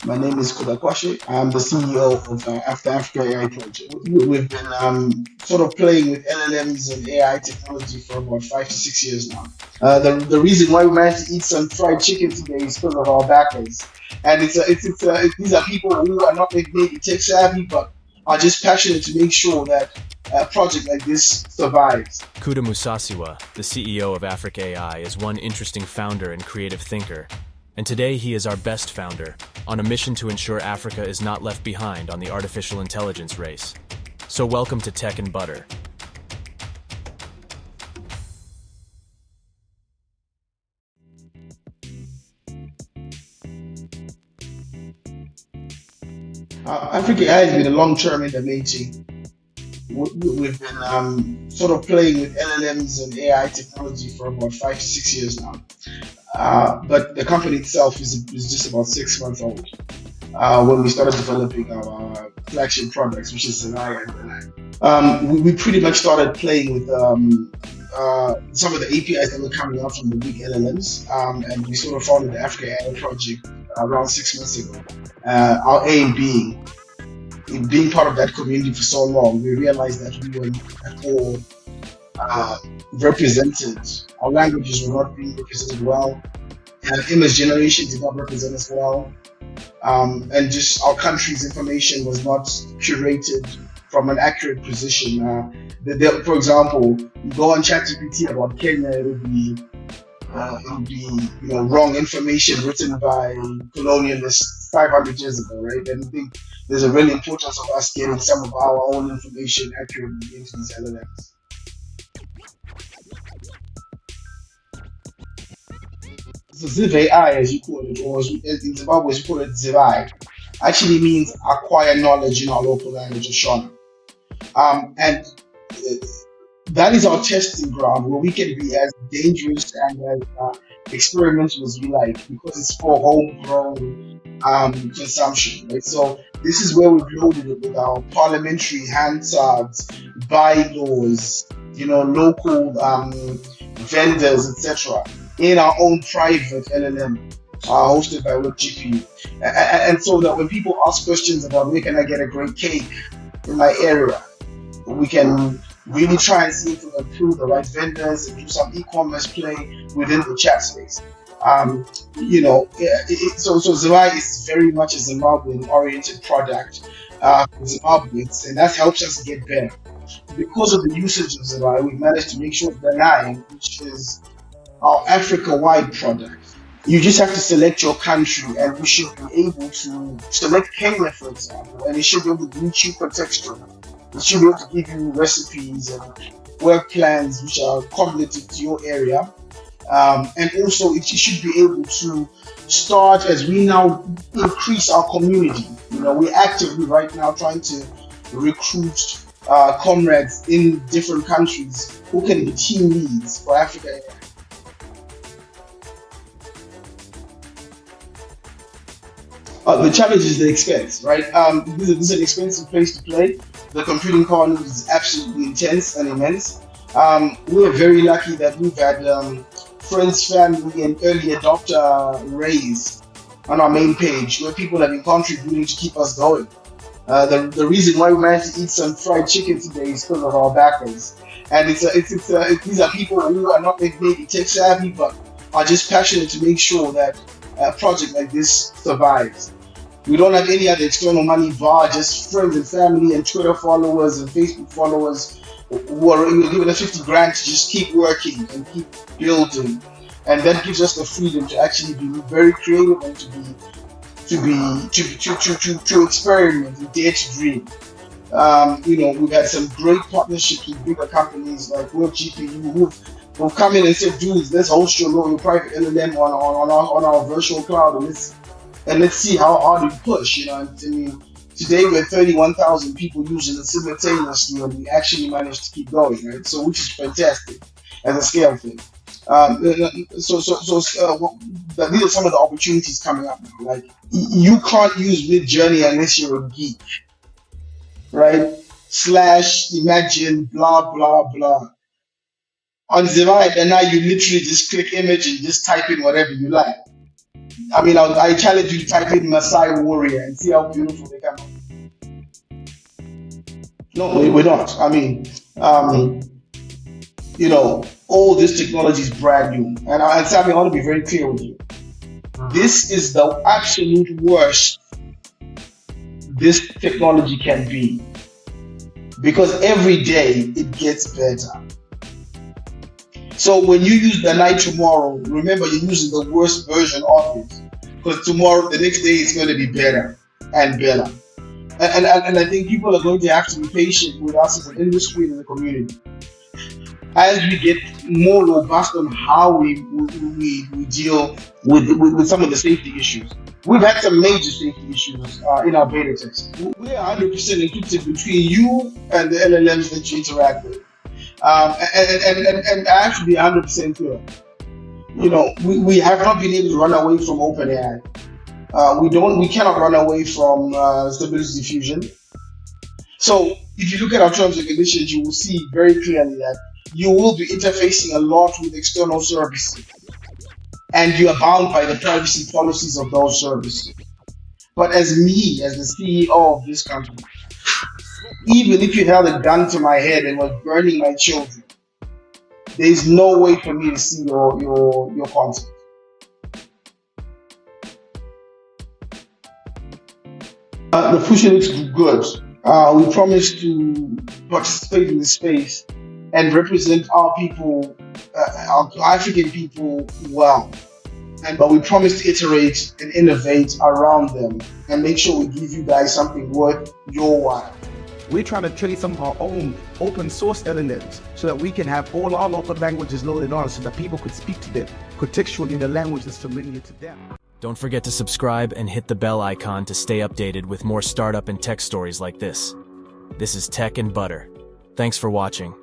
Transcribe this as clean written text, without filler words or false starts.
My name is Kuda Musasiwa. I'm the CEO of After AfricAI project. We've been sort of playing with LLMs and AI technology for about 5 to 6 years now. The reason why we managed to eat some fried chicken today is because of our backers, and these are people who are not maybe tech savvy, but are just passionate to make sure that a project like this survives. Kuda Musasiwa, the CEO of AfricAI, is one interesting founder and creative thinker. And today he is our best founder, on a mission to ensure Africa is not left behind on the artificial intelligence race. So welcome to Tech&Butter. AfricAI has been a long term in the making. We've been sort of playing with LLMs and AI technology for about 5 to 6 years now. But the company itself is just about 6 months old when we started developing our flagship products, which is Zanai and Zanai. We pretty much started playing with some of the APIs that were coming out from the big LLMs, and we sort of founded the AfricAI project around 6 months ago. Our aim being part of that community for so long, we realized that we were not at all represented. Our languages were not being represented well, and image generation did not represent us well, and just our country's information was not curated from an accurate position. For example, you go on ChatGPT about Kenya, it would be wrong information written by colonialists 500 years ago, right? And I think there's a real importance of us getting some of our own information accurately into these LLMs. So ZivAI, as you call it, or in Zimbabwe, as you call it, Zivai, actually means acquire knowledge in our local language of Shona. And that is our testing ground where we can be as dangerous and as experimental as we like because it's for homegrown consumption, right? So this is where we've loaded it with our parliamentary Hansards, bylaws, local vendors, etc., in our own private LLM hosted by WebGPU. And so that when people ask questions about where can I get a great cake in my area, we can really try and see if we can pull the right vendors and do some e-commerce play within the chat space. So Zimbabwe is very much a Zimbabwean-oriented product for Zimbabweans, and that helps us get better. Because of the usage of Zimbabwe, we've managed to make sure that the nine, which is our Africa-wide product, you just have to select your country, and we should be able to select Kenya, for example, and it should be able to reach you contextually. It should be able to give you recipes and work plans which are correlated to your area. And also, it should be able to start as we now increase our community. We're actively right now trying to recruit comrades in different countries who can be team leads for Africa. The challenge is the expense, right? This is an expensive place to play. The computing power is absolutely intense and immense. We're very lucky that we've had friends, family, and early adopter raise on our main page where people have been contributing to keep us going. The reason why we managed to eat some fried chicken today is because of our backers, and these are people who are not maybe tech savvy, but are just passionate to make sure that a project like this survives. We don't have any other external money bar just friends and family and Twitter followers and Facebook followers who are giving us 50 grand to just keep working and keep building, and that gives us the freedom to actually be very creative and to experiment and dare to dream. We've had some great partnerships with bigger companies like WorkGPU who've come in and said, dudes, let's host your private LLM on our virtual cloud, and let's see how hard we push. Today we're 31,000 people using it simultaneously, and we actually managed to keep going, right? So which is fantastic as a scale thing. These are some of the opportunities coming up now. Like you can't use Midjourney unless you're a geek, right? Slash imagine blah blah blah. On Zimbabwe, and now you literally just click image and just type in whatever you like. I mean, I challenge you to type in Maasai warrior and see how beautiful they come out. No, we're not. I mean, um, all this technology is brand new. And Sammy, I want to be very clear with you. This is the absolute worst this technology can be. Because every day it gets better. So when you use the night tomorrow, remember you're using the worst version of it. Because tomorrow, the next day is going to be better and better. And I think people are going to have to be patient with us as an industry and the community as we get more robust on how we deal with some of the safety issues. We've had some major safety issues in our beta test. We are 100% encrypted between you and the LLMs that you interact with. And I have to be 100% clear. We have not been able to run away from OpenAI. We cannot run away from stability diffusion. So if you look at our terms and conditions, you will see very clearly that you will be interfacing a lot with external services, and you are bound by the privacy policies of those services. But as me, as the CEO of this company, even if you held a gun to my head and was burning my children, there is no way for me to see your content. The future looks good. We promise to participate in the space and represent our people, our African people well. But we promise to iterate and innovate around them and make sure we give you guys something worth your while. We're trying to train some of our own open source LLMs so that we can have all our local languages loaded on so that people could speak to them contextually in the language that's familiar to them. Don't forget to subscribe and hit the bell icon to stay updated with more startup and tech stories like this. This is Tech and Butter. Thanks for watching.